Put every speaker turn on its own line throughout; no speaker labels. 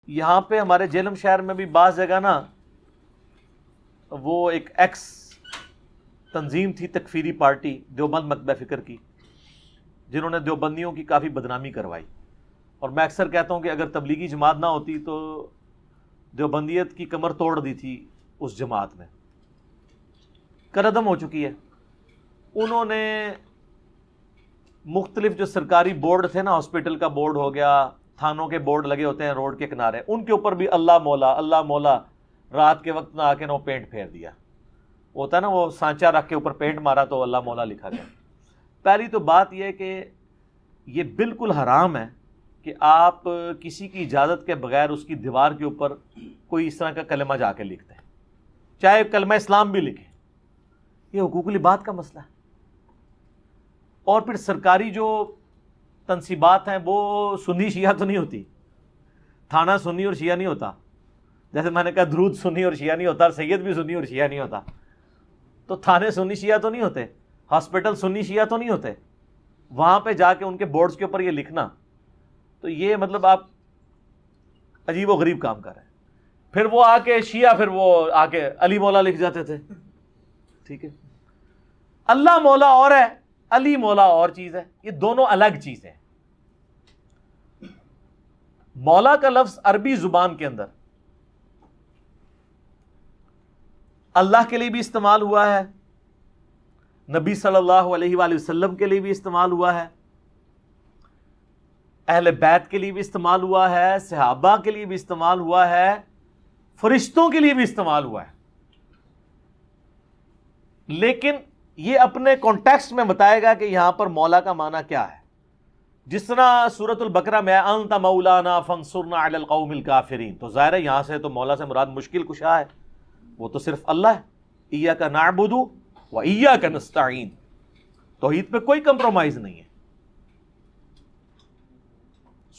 یہاں پہ ہمارے جہلم شہر میں بھی بعض جگہ نا وہ ایک ایکس تنظیم تھی تکفیری پارٹی دیوبند مکتبہ فکر کی، جنہوں نے دیوبندیوں کی کافی بدنامی کروائی، اور میں اکثر کہتا ہوں کہ اگر تبلیغی جماعت نہ ہوتی تو دیوبندیت کی کمر توڑ دی تھی اس جماعت میں، کردم ہو چکی ہے۔ انہوں نے مختلف جو سرکاری بورڈ تھے نا، ہاسپٹل کا بورڈ ہو گیا، تھانوں کے بورڈ لگے ہوتے ہیں روڈ کے کنارے، ان کے اوپر بھی اللہ مولا رات کے وقت نہ آ کے نہ وہ پینٹ پھیر دیا، ہوتا ہے نا وہ سانچا رکھ کے اوپر پینٹ مارا تو اللہ مولا لکھا گیا۔ پہلی تو بات یہ کہ یہ بالکل حرام ہے کہ آپ کسی کی اجازت کے بغیر اس کی دیوار کے اوپر کوئی اس طرح کا کلمہ جا کے لکھتے ہیں، چاہے کلمہ اسلام بھی لکھیں، یہ حقوق العباد کا مسئلہ ہے۔ اور پھر سرکاری جو تنصیبات ہیں وہ سنی شیعہ تو نہیں ہوتی، تھانہ سنی اور شیعہ نہیں ہوتا، جیسے میں نے کہا درود سنی اور شیعہ نہیں ہوتا، اور سید بھی سنی اور شیعہ نہیں ہوتا، تو تھانے سنی شیعہ تو نہیں ہوتے، ہاسپٹل سنی شیعہ تو نہیں ہوتے، وہاں پہ جا کے ان کے بورڈز کے اوپر یہ لکھنا، تو یہ مطلب آپ عجیب و غریب کام کر رہے ہیں۔ پھر وہ آ کے شیعہ پھر وہ آ کے علی مولا لکھ جاتے تھے، ٹھیک ہے، اللہ مولا اور ہے، علی مولا اور چیز ہے، یہ دونوں الگ چیزیں ہیں۔ مولا کا لفظ عربی زبان کے اندر اللہ کے لیے بھی استعمال ہوا ہے، نبی صلی اللہ علیہ وآلہ وسلم کے لیے بھی استعمال ہوا ہے، اہل بیت کے لیے بھی استعمال ہوا ہے، صحابہ کے لیے بھی استعمال ہوا ہے، فرشتوں کے لیے بھی استعمال ہوا ہے، لیکن یہ اپنے کانٹیکسٹ میں بتائے گا کہ یہاں پر مولا کا معنی کیا ہے۔ جس طرح سورۃ البقرہ میں انت مولانا فانصرنا علی القوم الکافرین، تو ظاہر ہے یہاں سے تو مولا سے مراد مشکل کشا ہے، وہ تو صرف اللہ ہے، ایاک نعبد و ایاک نستعین، توحید پہ کوئی کمپرومائز نہیں ہے۔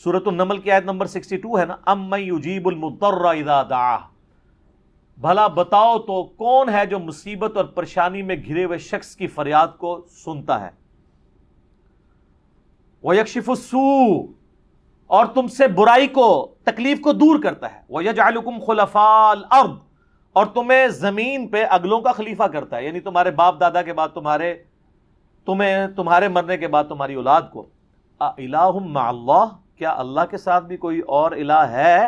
سورۃ النمل کی آیت نمبر 62 ہے نا، امن یجیب المضطر اذا دعاہ، بھلا بتاؤ تو کون ہے جو مصیبت اور پریشانی میں گھرے ہوئے شخص کی فریاد کو سنتا ہے، وَيَكْشِفُ السُّوءَ، اور تم سے برائی کو تکلیف کو دور کرتا ہے، وَيَجْعَلُكُمْ خُلَفَاءَ الْأَرْضِ، اور تمہیں زمین پہ اگلوں کا خلیفہ کرتا ہے، یعنی تمہارے باپ دادا کے بعد تمہارے مرنے کے بعد تمہاری اولاد کو۔ اِلَٰهٌ مَّعَ اللَّهِ، کیا اللہ کے ساتھ بھی کوئی اور الہ ہے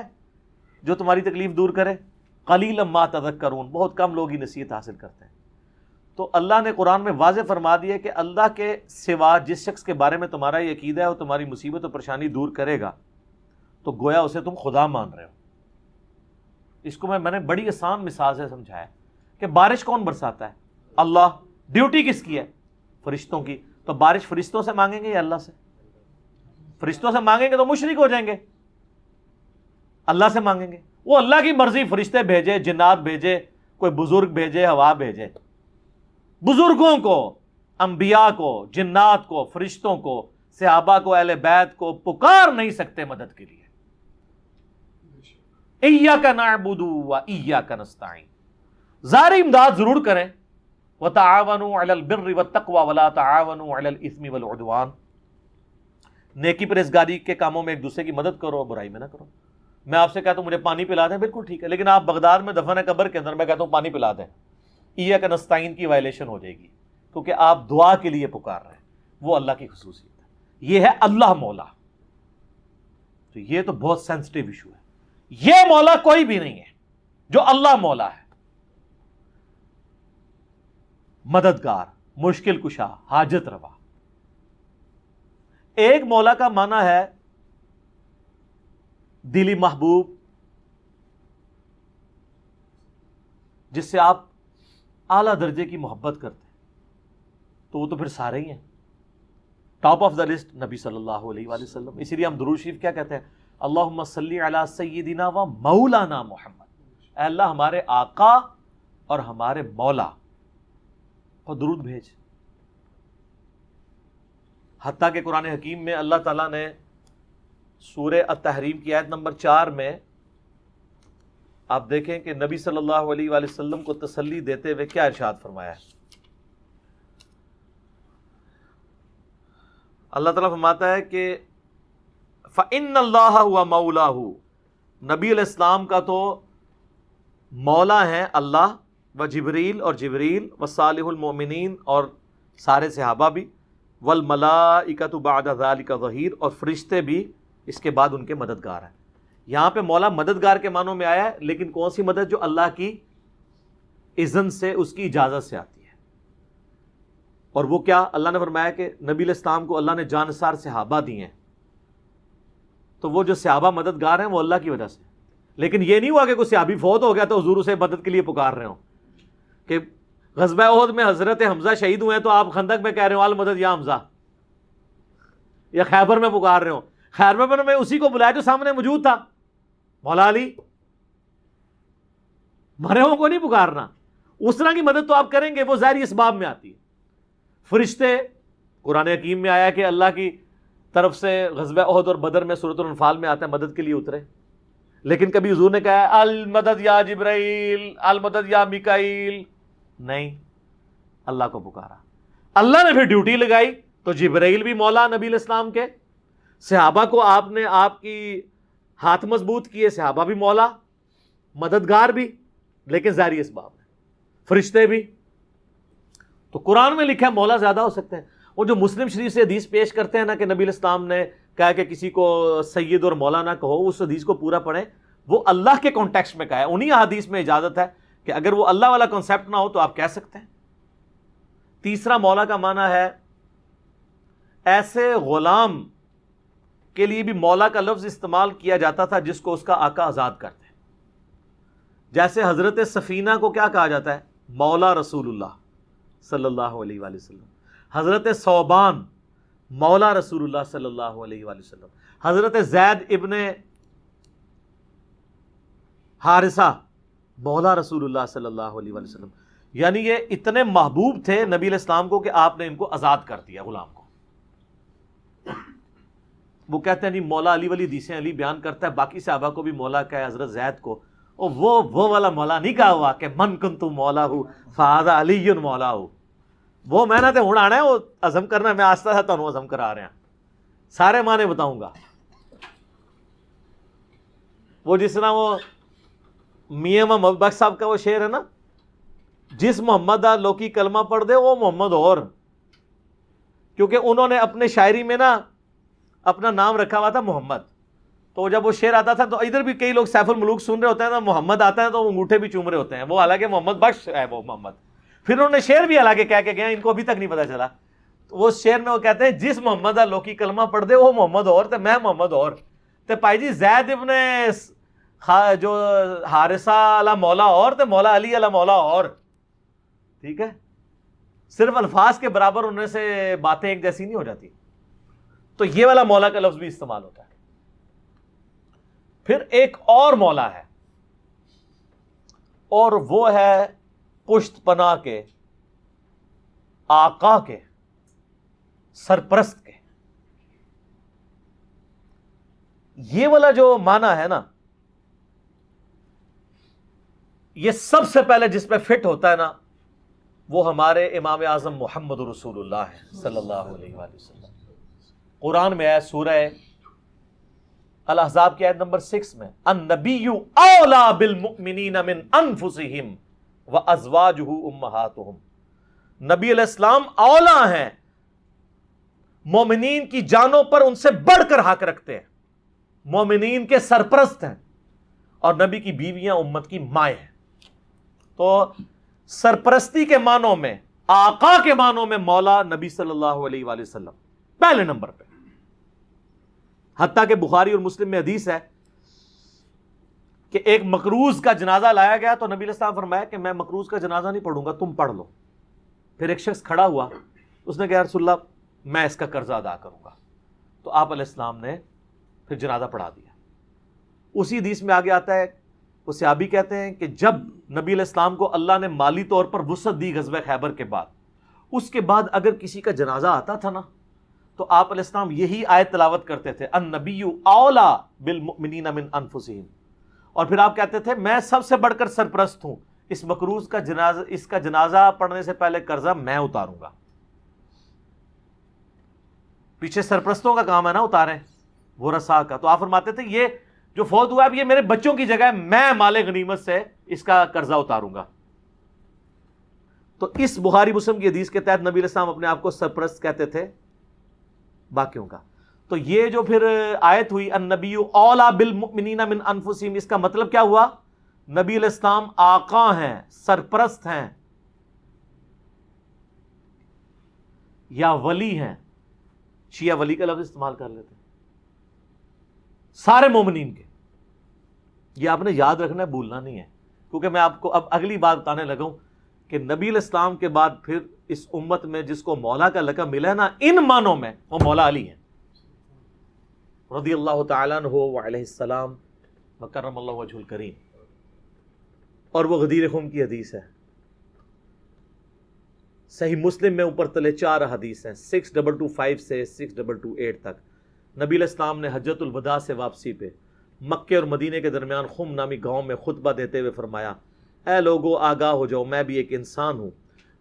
جو تمہاری تکلیف دور کرے؟ قَلِيلًا مَّا تَذَكَّرُونَ، بہت کم لوگ ہی نصیحت حاصل کرتے ہیں۔ تو اللہ نے قرآن میں واضح فرما دیا کہ اللہ کے سوا جس شخص کے بارے میں تمہارا یہ عقیدہ ہے وہ تمہاری مصیبت و پریشانی دور کرے گا، تو گویا اسے تم خدا مان رہے ہو۔ اس کو میں نے بڑی آسان مثال سے سمجھایا کہ بارش کون برساتا ہے؟ اللہ۔ ڈیوٹی کس کی ہے؟ فرشتوں کی۔ تو بارش فرشتوں سے مانگیں گے یا اللہ سے؟ فرشتوں سے مانگیں گے تو مشرک ہو جائیں گے، اللہ سے مانگیں گے، وہ اللہ کی مرضی، فرشتے بھیجے، جنات بھیجے، کوئی بزرگ بھیجے، ہوا بھیجے، بزرگوں کو، انبیاء کو، جنات کو، فرشتوں کو، صحابہ کو، اہل بیت کو پکار نہیں سکتے مدد کے لیے۔ ایاک نعبد و ایاک نستعین، ظاہری امداد ضرور کریں، وتعاونوا علی البر والتقوی ولا تعاونوا علی الاثم والعدوان، نیکی پرہیزگاری کے کاموں میں ایک دوسرے کی مدد کرو، برائی میں نہ کرو۔ میں آپ سے کہتا ہوں مجھے پانی پلا دیں، بالکل ٹھیک ہے، لیکن آپ بغداد میں دفن ہے قبر کے اندر، میں کہتا ہوں پانی پلا دیں، ایاک نستعین کی وائلیشن ہو جائے گی، کیونکہ آپ دعا کے لیے پکار رہے ہیں، وہ اللہ کی خصوصیت ہے۔ یہ ہے اللہ مولا، تو یہ تو بہت سینسٹیو ایشو ہے۔ یہ مولا کوئی بھی نہیں ہے جو اللہ مولا ہے، مددگار، مشکل کشا، حاجت روا۔ ایک مولا کا معنی ہے دلی محبوب، جس سے آپ اعلیٰ درجے کی محبت کرتے ہیں، تو وہ تو پھر سارے ہی ہیں، ٹاپ آف دا لسٹ نبی صلی اللہ علیہ وآلہ وسلم۔ اسی لیے ہم درود شریف کیا کہتے ہیں؟ اللہم صلی علی سیدنا و مولانا محمد، اے اللہ ہمارے آقا اور ہمارے مولا کو درود بھیج۔ حتیٰ کہ قرآن حکیم میں اللہ تعالیٰ نے سورہ التحریم کی آیت نمبر 4 میں آپ دیکھیں کہ نبی صلی اللہ علیہ وآلہ وسلم کو تسلی دیتے ہوئے کیا ارشاد فرمایا ہے۔ اللہ تعالیٰ فرماتا ہے کہ فَإِنَّ اللَّهَ هُوَ مَوْلَاهُ، نبی علیہ السلام کا تو مولا ہیں اللہ و جبریل اور جبریل و صالح المؤمنین اور سارے صحابہ بھی، والملائکۃ بعد ذلک ظہیر، اور فرشتے بھی اس کے بعد ان کے مددگار ہیں۔ یہاں پہ مولا مددگار کے معنوں میں آیا ہے، لیکن کون سی مدد؟ جو اللہ کی اذن سے، اس کی اجازت سے آتی ہے۔ اور وہ کیا؟ اللہ نے فرمایا کہ نبی علیہ السلام کو اللہ نے جانسار صحابہ دیے ہیں، تو وہ جو صحابہ مددگار ہیں وہ اللہ کی وجہ سے۔ لیکن یہ نہیں ہوا کہ کوئی صحابی فوت ہو گیا تو حضور اسے مدد کے لیے پکار رہے ہوں، کہ غزوہ احد میں حضرت حمزہ شہید ہوئے ہیں تو آپ خندق میں کہہ رہے ہو المدد یا حمزہ، یا خیبر میں پکار رہے ہو۔ خیبر میں اسی کو بلایا جو سامنے موجود تھا، مولا علی، مرے ہوں کو نہیں پکارنا۔ اس طرح کی مدد تو آپ کریں گے، وہ ظاہری اسباب میں آتی ہے۔ فرشتے، قرآن حکیم میں آیا کہ اللہ کی طرف سے غزوہ احد اور بدر میں سورۃ الانفال میں آتا ہے مدد کے لیے اترے، لیکن کبھی حضور نے کہا المدد یا جبرائیل، المدد یا میکائیل، نہیں، اللہ کو پکارا۔ اللہ نے پھر ڈیوٹی لگائی تو جبرائیل بھی مولا نبی علیہ السلام کے، صحابہ کو آپ نے آپ کی ہاتھ مضبوط کیے، صحابہ بھی مولا مددگار بھی، لیکن ظاہری اسباب ہے، فرشتے بھی۔ تو قرآن میں لکھا ہے مولا زیادہ ہو سکتے ہیں۔ وہ جو مسلم شریف سے حدیث پیش کرتے ہیں نا کہ نبی علیہ السلام نے کہا کہ کسی کو سید اور مولا نہ کہو، اس حدیث کو پورا پڑھیں، وہ اللہ کے کانٹیکسٹ میں کہا ہے، انہی حدیث میں اجازت ہے کہ اگر وہ اللہ والا کنسیپٹ نہ ہو تو آپ کہہ سکتے ہیں۔ تیسرا مولا کا معنی ہے ایسے غلام کے لیے بھی مولا کا لفظ استعمال کیا جاتا تھا جس کو اس کا آقا آزاد کرتے، جیسے حضرت سفینہ کو کیا کہا جاتا ہے؟ مولا رسول اللہ صلی اللہ علیہ وآلہ وسلم۔ حضرت ثوبان مولا رسول اللہ صلی اللہ علیہ وآلہ وسلم۔ حضرت زید ابن حارثہ مولا رسول اللہ صلی اللہ علیہ وآلہ وسلم۔ یعنی یہ اتنے محبوب تھے نبی علیہ السلام کو کہ آپ نے ان کو آزاد کر دیا، غلام کو۔ وہ کہتے ہیں نہیں، مولا علی والی حدیثیں علی بیان کرتا ہے، باقی صحابہ کو بھی مولا کہا ہے، حضرت زید کو، اور وہ والا مولا نہیں کہا ہوا کہ من کنت مولا ہوں فہذا علی مولا ہوں۔ وہ میں نہ تے ہوں آنا ہے، وہ عزم کرنا، میں آستہ تھا تو عزم کرا رہے ہیں، سارے معنی بتاؤں گا۔ وہ جس طرح وہ میاں محمد بخش صاحب کا وہ شعر ہے نا، جس محمد لوکی کلمہ پڑھ دے وہ محمد اور، کیونکہ انہوں نے اپنے شاعری میں نا اپنا نام رکھا ہوا تھا محمد، تو جب وہ شعر آتا تھا تو ادھر بھی کئی لوگ سیف الملوک سن رہے ہوتے ہیں تو محمد آتا ہے تو وہ انگوٹھے بھی چوم رہے ہوتے ہیں، وہ حالانکہ محمد بخش ہے وہ محمد۔ پھر انہوں نے شعر بھی حالانکہ کہہ کے گئے، ان کو ابھی تک نہیں پتا چلا۔ تو وہ شعر میں وہ کہتے ہیں جس محمد لوکی کلمہ پڑھ دے وہ محمد اور تے میں محمد اور تے پائی جی زید ابن جو حارثہ علی مولا اور تے مولا علی علی مولا اور، ٹھیک ہے، صرف الفاظ کے برابر ہونے سے باتیں ایک جیسی نہیں ہو جاتی۔ تو یہ والا مولا کا لفظ بھی استعمال ہوتا ہے۔ پھر ایک اور مولا ہے، اور وہ ہے پشت پناہ کے، آقا کے، سرپرست کے۔ یہ والا جو معنی ہے نا، یہ سب سے پہلے جس پہ فٹ ہوتا ہے نا، وہ ہمارے امام اعظم محمد رسول اللہ ہے صلی اللہ علیہ وآلہ وسلم۔ قرآن میں ہے سورہ الاحزاب کی آیت نمبر 6 میں، النبی اولا بالمؤمنین من انفسہم وازواجہ امہاتہم۔ نبی علیہ السلام اولا ہیں، مومنین کی جانوں پر ان سے بڑھ کر حق رکھتے ہیں، مومنین کے سرپرست ہیں، اور نبی کی بیویاں امت کی مائیں ہیں۔ تو سرپرستی کے معنوں میں، آقا کے معنوں میں مولا نبی صلی اللہ علیہ وآلہ وسلم پہلے نمبر پہ۔ حتیٰ کہ بخاری اور مسلم میں حدیث ہے کہ ایک مقروض کا جنازہ لایا گیا تو نبی علیہ السلام فرمایا کہ میں مقروض کا جنازہ نہیں پڑھوں گا، تم پڑھ لو۔ پھر ایک شخص کھڑا ہوا، اس نے کہا رسول اللہ میں اس کا قرضہ ادا کروں گا، تو آپ علیہ السلام نے پھر جنازہ پڑھا دیا۔ اسی حدیث میں آگے آتا ہے، وہ صحابی کہتے ہیں کہ جب نبی علیہ السلام کو اللہ نے مالی طور پر وسعت دی غزوہ خیبر کے بعد، اس کے بعد اگر کسی کا جنازہ آتا تھا نا تو آپ علیہ السلام یہی آیت تلاوت کرتے تھے، النبی اولا بالمؤمنین من انفسہم، اور پھر آپ کہتے تھے میں سب سے بڑھ کر سرپرست ہوں، اس مقروض کا جنازہ، اس کا جنازہ پڑھنے سے پہلے قرضہ میں اتاروں گا۔ پیچھے سرپرستوں کا کام ہے نا اتاریں، وہ رسا کا۔ تو آپ فرماتے تھے یہ جو فوت ہوا اب یہ میرے بچوں کی جگہ ہے، میں مال غنیمت سے اس کا قرضہ اتاروں گا. تو اس بخاری مسلم کی حدیث کے تحت نبی علیہ السلام اپنے آپ کو سرپرست کہتے تھے باقیوں کا. تو یہ جو پھر آیت ہوئی النبی اولیٰ بالمؤمنین من انفسہم، اس کا مطلب کیا ہوا؟ نبی علیہ السلام آقا ہیں، سرپرست ہیں یا ولی ہیں. شیعہ ولی کا لفظ استعمال کر لیتے ہیں سارے مومنین کے. یہ آپ نے یاد رکھنا ہے، بھولنا نہیں ہے، کیونکہ میں آپ کو اب اگلی بات بتانے لگا ہوں کہ نبی علیہ السلام کے بعد پھر اس امت میں جس کو مولا کا لقب ملا ہے نا ان معنوں میں، وہ مولا علی ہیں رضی اللہ تعالیٰ عنہ وعلیہ السلام وکرم اللہ وجہ الکریم. اور وہ غدیر خم کی حدیث ہے، صحیح مسلم میں اوپر تلے 4 حدیث ہیں، 6225 سے 6228 تک. نبی علیہ السلام نے حجۃ الوداع سے واپسی پہ مکے اور مدینے کے درمیان خم نامی گاؤں میں خطبہ دیتے ہوئے فرمایا، اے لوگو آگاہ ہو جاؤ، میں بھی ایک انسان ہوں،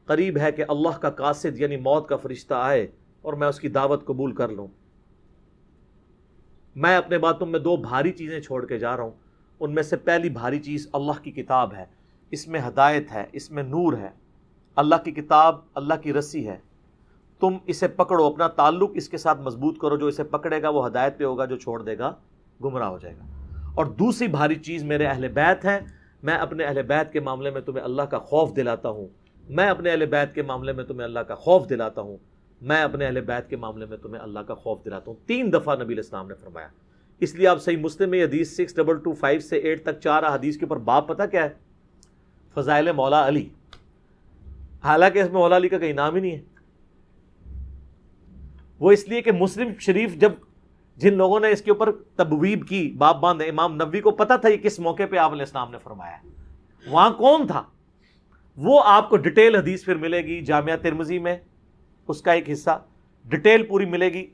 قریب ہے کہ اللہ کا قاصد یعنی موت کا فرشتہ آئے اور میں اس کی دعوت قبول کر لوں. میں اپنے بعد تم میں 2 بھاری چیزیں چھوڑ کے جا رہا ہوں. ان میں سے پہلی بھاری چیز اللہ کی کتاب ہے، اس میں ہدایت ہے، اس میں نور ہے. اللہ کی کتاب اللہ کی رسی ہے، تم اسے پکڑو، اپنا تعلق اس کے ساتھ مضبوط کرو. جو اسے پکڑے گا وہ ہدایت پہ ہوگا، جو چھوڑ دے گا گمراہ ہو جائے گا. اور دوسری بھاری چیز میرے اہل بیت ہیں، میں اپنے اہل بیت کے معاملے میں تمہیں اللہ کا خوف دلاتا ہوں، میں اپنے اہل بیت کے معاملے میں تمہیں اللہ کا خوف دلاتا ہوں، میں اپنے اہل بیت کے معاملے میں تمہیں اللہ کا خوف دلاتا ہوں. 3 دفعہ نبی علیہ السلام نے فرمایا. اس لیے آپ صحیح مسلم میں حدیث 6225 سے 8 تک 4 حدیث کے اوپر باب پتہ کیا ہے؟ فضائل مولا علی. حالانکہ اس میں مولا علی کا کہیں نام ہی نہیں ہے. وہ اس لیے کہ مسلم شریف جب جن لوگوں نے اس کے اوپر تبویب کی، باب باندھے، امام نووی کو پتہ تھا یہ کس موقع پہ آپ علیہ السلام نے فرمایا ہے، وہاں کون تھا، وہ آپ کو ڈیٹیل حدیث پھر ملے گی. جامعہ ترمذی میں اس کا ایک حصہ ڈیٹیل پوری ملے گی،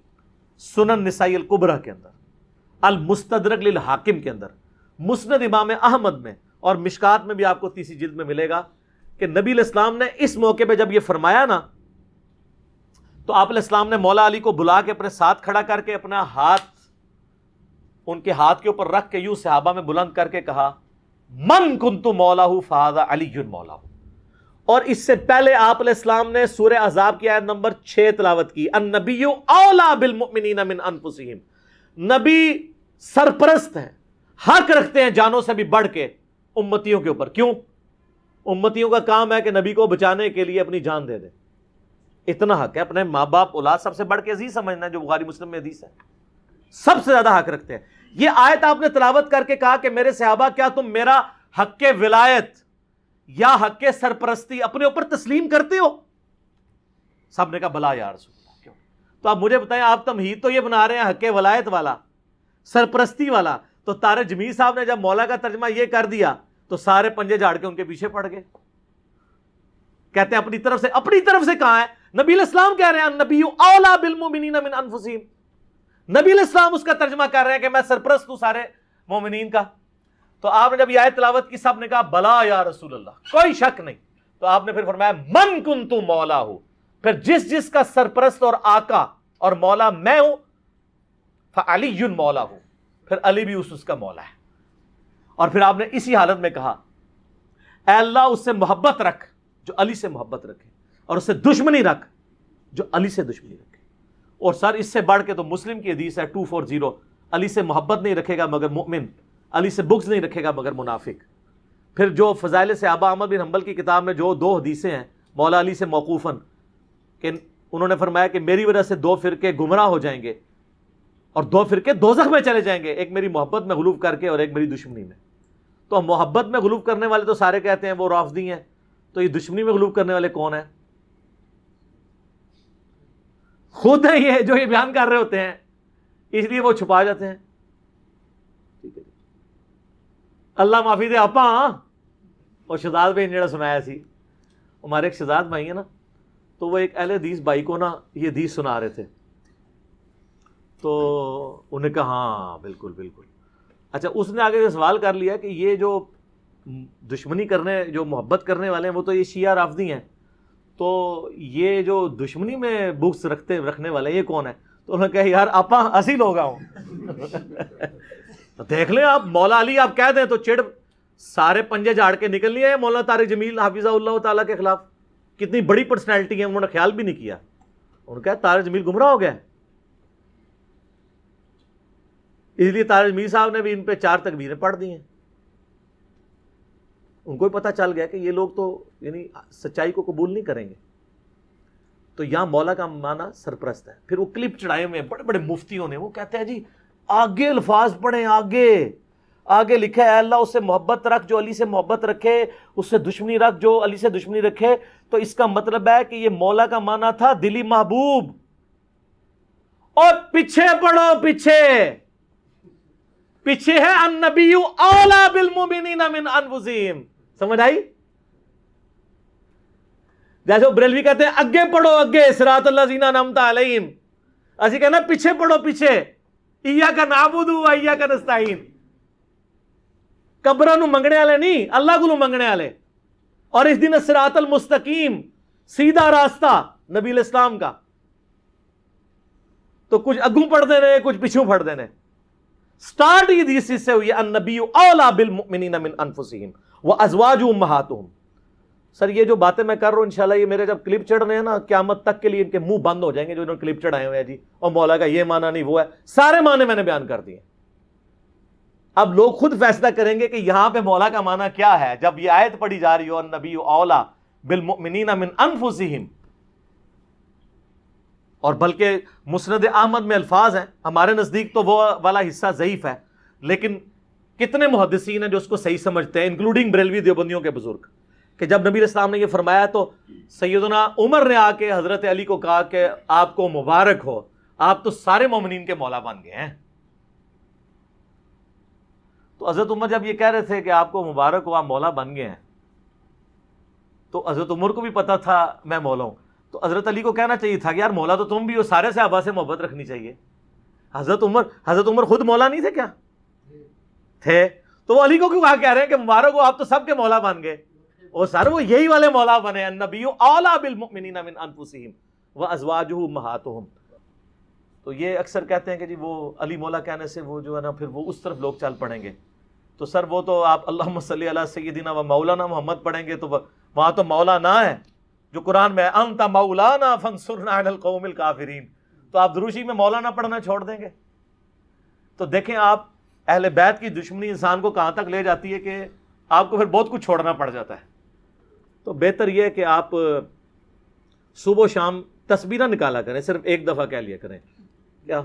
سنن نسائی الکبریٰ کے اندر، المستدرک للحاکم کے اندر، مسند امام احمد میں، اور مشکات میں بھی آپ کو 30 جلد میں ملے گا کہ نبی علیہ السلام نے اس موقع پہ جب یہ فرمایا نا تو آپ علیہ السلام نے مولا علی کو بلا کے اپنے ساتھ کھڑا کر کے اپنا ہاتھ ان کے ہاتھ کے اوپر رکھ کے یوں صحابہ میں بلند کر کے کہا، من کنت مولاہ فہذا علی مولاہ. اور اس سے پہلے آپ علیہ السلام نے سورہ احزاب کی آیت نمبر 6 تلاوت کی، النبی اولیٰ بالمؤمنین من انفسہم. نبی سرپرست ہیں، حق رکھتے ہیں جانوں سے بھی بڑھ کے امتیوں کے اوپر. کیوں؟ امتیوں کا کام ہے کہ نبی کو بچانے کے لیے اپنی جان دے دے. اتنا حق ہے. اپنے ماں باپ اولاد سب سے بڑھ کے عزیز سمجھنا ہے، جو بخاری مسلم میں حدیث ہے، سب سے زیادہ حق رکھتے ہیں. یہ آیت آپ نے تلاوت کر کے کہا کہ میرے صحابہ کیا تم میرا حق ولایت یا حق سرپرستی اپنے اوپر تسلیم کرتے ہو؟ سب نے کہا بلا یا رسول اللہ. کیوں؟ تو آپ مجھے بتائیں، آپ تمہید تو یہ بنا رہے ہیں حق ولایت والا، سرپرستی والا. تو طارق جمیل صاحب نے جب مولا کا ترجمہ یہ کر دیا تو سارے پنجے جھاڑ کے ان کے پیچھے پڑ گئے. کہتے ہیں اپنی طرف سے کہاں ہے؟ نبی علیہ السلام کہہ رہے ہیں النبی اولیٰ بالمؤمنین من انفسہم. نبی علیہ السلام اس کا ترجمہ کر رہے ہیں کہ میں سرپرست ہوں سارے مومنین کا. تو آپ نے جب یہ آیت تلاوت کی سب نے کہا بلا یا رسول اللہ، کوئی شک نہیں. تو آپ نے پھر فرمایا من کنت مولا ہوں، پھر جس کا سرپرست اور آقا اور مولا میں ہوں، فعلی مولا ہوں، پھر علی بھی اس کا مولا ہے. اور پھر آپ نے اسی حالت میں کہا اے اللہ اس سے محبت رکھ جو علی سے محبت رکھے، اور اس سے دشمنی رکھ جو علی سے دشمنی رکھے. اور سر اس سے بڑھ کے تو مسلم کی حدیث ہے 240، علی سے محبت نہیں رکھے گا مگر مومن، علی سے بغض نہیں رکھے گا مگر منافق. پھر جو فضائل صحابہ احمد بن حنبل کی کتاب میں جو 2 حدیثیں ہیں مولا علی سے موقوفاً کہ انہوں نے فرمایا کہ میری وجہ سے 2 فرقے گمراہ ہو جائیں گے اور 2 فرقے دوزخ میں چلے جائیں گے، ایک میری محبت میں غلو کر کے اور ایک میری دشمنی میں. تو محبت میں غلو کرنے والے تو سارے کہتے ہیں وہ رافضی ہیں، تو یہ دشمنی میں غلو کرنے والے کون ہیں؟ خود ہیں یہ جو یہ بیان کر رہے ہوتے ہیں، اس لیے وہ چھپا جاتے ہیں. ٹھیک ہے، اللہ معافی دے. آپ اور شہزاد بھائی نے جڑا سنایا سی، ہمارے ایک شہزاد بھائی ہیں نا، تو وہ ایک اہل حدیث بھائی کو نا یہ حدیث سنا رہے تھے. تو انہیں کہا ہاں بالکل بالکل. اچھا، اس نے آگے سوال کر لیا کہ یہ جو دشمنی کرنے، جو محبت کرنے والے ہیں وہ تو یہ شیعہ رافضی ہیں، تو یہ جو دشمنی میں بغض رکھنے والے یہ کون ہے؟ تو انہوں نے کہا یار آپا اسی لوگ آؤں. دیکھ لیں آپ مولا علی آپ کہہ دیں تو چڑ سارے پنجے جھاڑ کے نکل لیے مولانا طارق جمیل حافظہ اللہ تعالیٰ کے خلاف. کتنی بڑی پرسنالٹی ہے, انہوں نے خیال بھی نہیں کیا. انہوں نے کہا طارق جمیل گمراہ ہو گیا, اس لیے طارق جمیل صاحب نے بھی ان پہ 4 تکبیریں پڑھ دی ہیں. ان کو بھی پتہ چل گیا کہ یہ لوگ تو یعنی سچائی کو قبول نہیں کریں گے. تو یہاں مولا کا معنی سرپرست ہے. پھر وہ کلپ چڑھائے ہوئے بڑے بڑے مفتیوں نے, وہ کہتے ہیں جی آگے الفاظ پڑھیں, آگے لکھا ہے اللہ اس سے محبت رکھ جو علی سے محبت رکھے, اس سے دشمنی رکھ جو علی سے دشمنی رکھے. تو اس کا مطلب ہے کہ یہ مولا کا معنی تھا دلی محبوب. اور پیچھے پڑھو, پیچھے ہے النبی اولا بالمؤمنین من انفسہم. سمجھ آئی؟ جیسے بریلوی کہتے ہیں اگے پڑھو, اگے صراط الذین انعمت علیہم. اسی کہنا پیچھے پڑھو, پیچھے ایاک نعبد و ایاک نستعین. قبراں نو منگنے والے نہیں, اللہ کو منگنے والے. اور اس دن صراط المستقیم, سیدھا راستہ نبی الاسلام کا. تو کچھ اگوں پڑھ دینے, کچھ پیچھوں پڑھ دینے. سٹارٹ ہی حدیث سے ہوئی النبی اولا بالمؤمنین من انفسہم وازواجہ امہاتہم. سر یہ جو باتیں میں کر رہا ہوں انشاءاللہ یہ میرے جب کلپ چڑھ رہے ہیں نا, قیامت تک کے لیے ان کے منہ بند ہو جائیں گے جو انہوں نے کلپ چڑھائے ہوئے ہیں جی, اور مولا کا یہ معنی نہیں وہ ہے. سارے معنی میں نے بیان کر دیے. اب لوگ خود فیصلہ کریں گے کہ یہاں پہ مولا کا معنی کیا ہے. جب یہ آیت پڑھی جا رہی ہو النبی اولا بالمؤمنین من انفسہم, اور بلکہ مسند احمد میں الفاظ ہیں, ہمارے نزدیک تو وہ والا حصہ ضعیف ہے, لیکن کتنے محدثین ہیں جو اس کو صحیح سمجھتے ہیں, انکلوڈنگ بریلوی دیوبندیوں کے بزرگ, کہ جب نبی علیہ السلام نے یہ فرمایا تو سیدنا عمر نے آ کے حضرت علی کو کہا کہ آپ کو مبارک ہو, آپ تو سارے مومنین کے مولا بن گئے ہیں. تو حضرت عمر جب یہ کہہ رہے تھے کہ آپ کو مبارک ہو, آپ مولا بن گئے ہیں, تو حضرت عمر کو بھی پتا تھا میں مولا ہوں. تو حضرت علی کو کہنا چاہیے تھا کہ یار مولا تو تم بھی ہو, سارے صحابہ سے محبت رکھنی چاہیے. حضرت عمر خود مولا نہیں تھے کیا تھے؟ تو وہ علی کو کیوں کہہ رہے ہیں کہ مبارک ہو, آپ تو سب کے مولا بن گئے. اور سر وہ یہی والے مولا بنے, النبی اولا بالمؤمنین من انفسہم وازواجہ امہاتہم. تو یہ اکثر کہتے ہیں کہ جی وہ علی مولا کہنے سے وہ جو ہے نا پھر وہ اس طرف لوگ چل پڑیں گے. تو سر وہ تو آپ اللہم صلی علی سیدنا و مولانا محمد پڑھیں گے تو وہاں تو مولا نہ ہے جو قرآن میں انت مولانا فانصرنا علی القوم الکافرین. تو آپ دروشی میں مولانا پڑھنا چھوڑ دیں گے. تو دیکھیں آپ اہل بیت کی دشمنی انسان کو کہاں تک لے جاتی ہے کہ آپ کو پھر بہت کچھ چھوڑنا پڑ جاتا ہے. تو بہتر یہ ہے کہ آپ صبح و شام تسبیحہ نکالا کریں, صرف ایک دفعہ کہہ لیا کریں کیا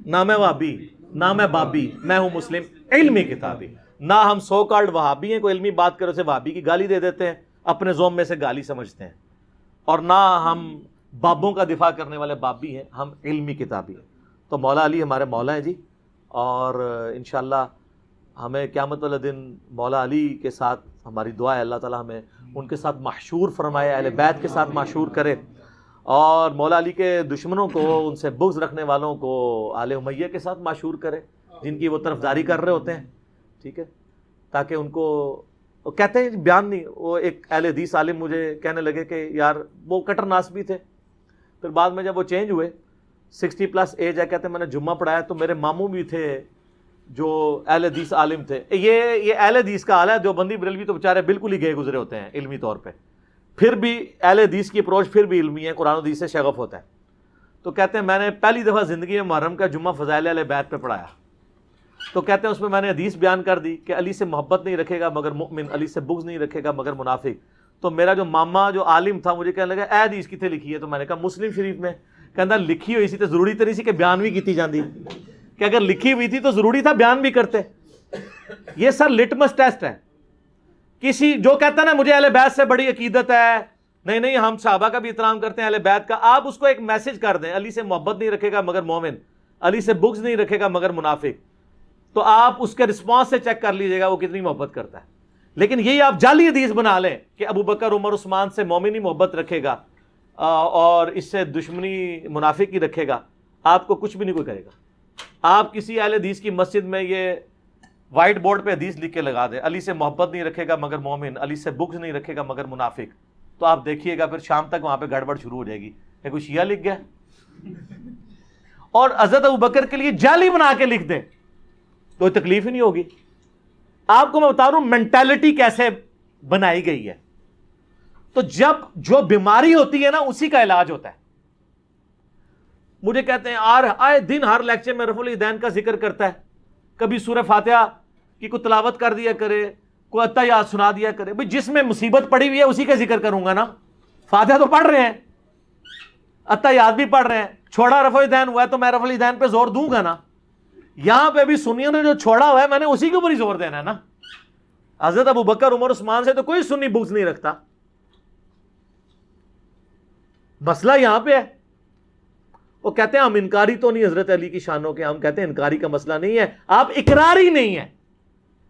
نہ میں وہابی نہ میں بابی, میں ہوں مسلم علمی کتابی. نہ ہم سو کالڈ وہابی ہیں, کوئی علمی بات کرے اسے وہابی کی گالی دے دیتے ہیں, اپنے زوم میں سے گالی سمجھتے ہیں. اور نہ ہم بابوں کا دفاع کرنے والے بابی ہیں, ہم علمی کتابی ہیں. تو مولا علی ہمارے مولا ہیں جی, اور انشاءاللہ ہمیں قیامت والے دن مولا علی کے ساتھ ہماری دعا ہے اللہ تعالیٰ ہمیں ان کے ساتھ محشور فرمائے, اہل بیت کے ساتھ محشور کرے, اور مولا علی کے دشمنوں کو, ان سے بغض رکھنے والوں کو آل امیہ کے ساتھ محشور کرے جن کی وہ طرفداری کر رہے ہوتے ہیں. ٹھیک ہے, تاکہ ان کو کہتے ہیں بیان نہیں. وہ ایک اہل حدیث عالم مجھے کہنے لگے کہ یار وہ کٹر ناس بھی تھے, پھر بعد میں جب وہ چینج ہوئے 60+ ایج ہے, کہتے ہیں میں نے جمعہ پڑھایا تو میرے ماموں بھی تھے جو اہل حدیث عالم تھے. یہ اہل حدیث کا حال ہے, دیوبندی بریلوی تو بیچارے بالکل ہی گئے گزرے ہوتے ہیں علمی طور پہ, پھر بھی اہل حدیث کی اپروچ پھر بھی علمی ہے, قرآن و حدیث سے شغف ہوتا ہے. تو کہتے ہیں میں نے پہلی دفعہ زندگی میں محرم کا جمعہ فضائل اہل بیت پہ پڑھایا, تو کہتے ہیں اس میں نے حدیث بیان کر دی کہ علی سے محبت نہیں رکھے گا مگر مؤمن, علی سے بغض نہیں رکھے گا مگر منافق. تو میرا جو ماما جو عالم تھا مجھے کہنے لگا اے حدیث کتنے لکھی ہے؟ تو میں نے کہا مسلم شریف میں. کہتا لکھی ہوئی سی تو ضروری تو نہیں سی کہ بیان بھی کیتی جاندی, کہ اگر لکھی ہوئی تھی تو ضروری تھا بیان بھی کرتے. یہ سر لٹمس ٹیسٹ ہے. کسی جو کہتا نا مجھے اہل بیت سے بڑی عقیدت ہے, نہیں ہم صحابہ کا بھی احترام کرتے ہیں اہل بیت کا, آپ اس کو ایک میسج کر دیں علی سے محبت نہیں رکھے گا مگر مومن, علی سے بغض نہیں رکھے گا مگر منافق, تو آپ اس کے رسپانس سے چیک کر لیجئے گا وہ کتنی محبت کرتا ہے. لیکن یہی آپ جعلی حدیث بنا لیں کہ ابو بکر عمر عثمان سے مومن ہی محبت رکھے گا اور اس سے دشمنی منافق ہی رکھے گا, آپ کو کچھ بھی نہیں کوئی کرے گا. آپ کسی اہل حدیث کی مسجد میں یہ وائٹ بورڈ پہ حدیث لکھ کے لگا دیں علی سے محبت نہیں رکھے گا مگر مومن, علی سے بغض نہیں رکھے گا مگر منافق, تو آپ دیکھیے گا پھر شام تک وہاں پہ گڑبڑ شروع ہو جائے گی کہ کوئی شیعہ لکھ گیا. اور حضرت ابو بکر کے لیے جعلی بنا کے لکھ دیں کوئی تکلیف ہی نہیں ہوگی. آپ کو میں بتا رہا ہوں مینٹالٹی کیسے بنائی گئی ہے. تو جب جو بیماری ہوتی ہے نا اسی کا علاج ہوتا ہے. مجھے کہتے ہیں آئے دن ہر لیکچر میں رفع الیدین کا ذکر کرتا ہے, کبھی سورہ فاتحہ کی کوئی تلاوت کر دیا کرے, کوئی اتحیات سنا دیا کرے. بھئی جس میں مصیبت پڑی ہوئی ہے اسی کا ذکر کروں گا نا. فاتحہ تو پڑھ رہے ہیں, اتحیات بھی پڑھ رہے ہیں, چھوڑا رفع الیدین ہوا ہے تو میں رفع الیدین پہ زور دوں گا نا. یہاں پہ بھی سنیوں نے جو چھوڑا ہوا ہے میں نے اسی کے اوپر ہی زور دینا ہے نا. حضرت ابو بکر عمر عثمان سے تو کوئی سنی بغض نہیں رکھتا. مسئلہ یہاں پہ ہے. وہ کہتے ہیں ہم انکاری تو نہیں حضرت علی کی شانوں کے, ہم کہتے ہیں انکاری کا مسئلہ نہیں ہے, آپ اقراری نہیں ہیں.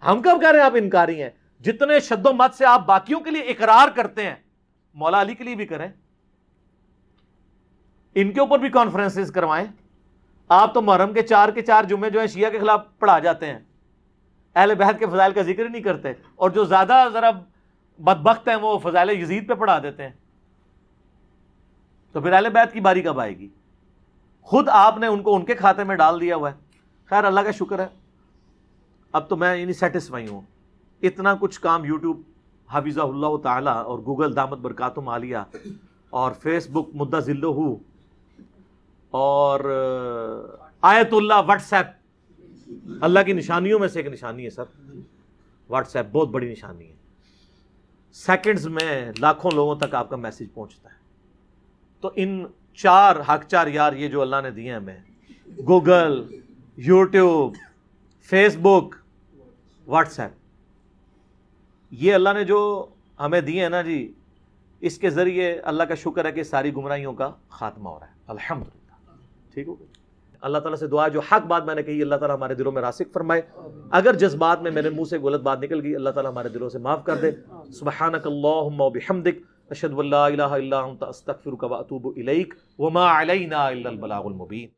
ہم کب کہہ رہے ہیں آپ انکاری ہیں؟ جتنے شد و مت سے آپ باقیوں کے لیے اقرار کرتے ہیں مولا علی کے لیے بھی کریں, ان کے اوپر بھی کانفرنسز کروائیں. آپ تو محرم کے 4 جمعے جو ہیں شیعہ کے خلاف پڑھا جاتے ہیں, اہل بیت کے فضائل کا ذکر ہی نہیں کرتے, اور جو زیادہ ذرا بدبخت ہیں وہ فضائل یزید پہ پڑھا دیتے ہیں. تو پھر اہل بیت کی باری کب آئے گی؟ خود آپ نے ان کو ان کے کھاتے میں ڈال دیا ہوا ہے. خیر اللہ کا شکر ہے, اب تو میں یعنی سیٹسفائی ہوں. اتنا کچھ کام یوٹیوب حفظہ اللہ تعالی اور گوگل دامت برکاتہم عالیہ اور فیس بک مدہ ذلہ اور آیت اللہ واٹس ایپ, اللہ کی نشانیوں میں سے ایک نشانی ہے سر. واٹس ایپ بہت بڑی نشانی ہے. سیکنڈز میں لاکھوں لوگوں تک آپ کا میسج پہنچتا ہے. تو ان 4 حق 4 یار یہ جو اللہ نے دیے ہیں ہمیں, گوگل, یوٹیوب, فیس بک, واٹس ایپ, یہ اللہ نے جو ہمیں دیے ہیں نا جی, اس کے ذریعے اللہ کا شکر ہے کہ ساری گمراہیوں کا خاتمہ ہو رہا ہے الحمدللہ. ٹھیک ہو گیا. اللہ تعالیٰ سے دعا ہے جو حق بات میں نے کہی اللہ تعالیٰ ہمارے دلوں میں راسخ فرمائے. اگر جذبات میں میرے منہ سے غلط بات نکل گئی اللہ تعالیٰ ہمارے دلوں سے معاف کر دے. سبحانک اللہم و بحمدک اشہد ان لا الہ الا انت استغفرک و اتوب الیک وما علینا الا البلاغ المبین.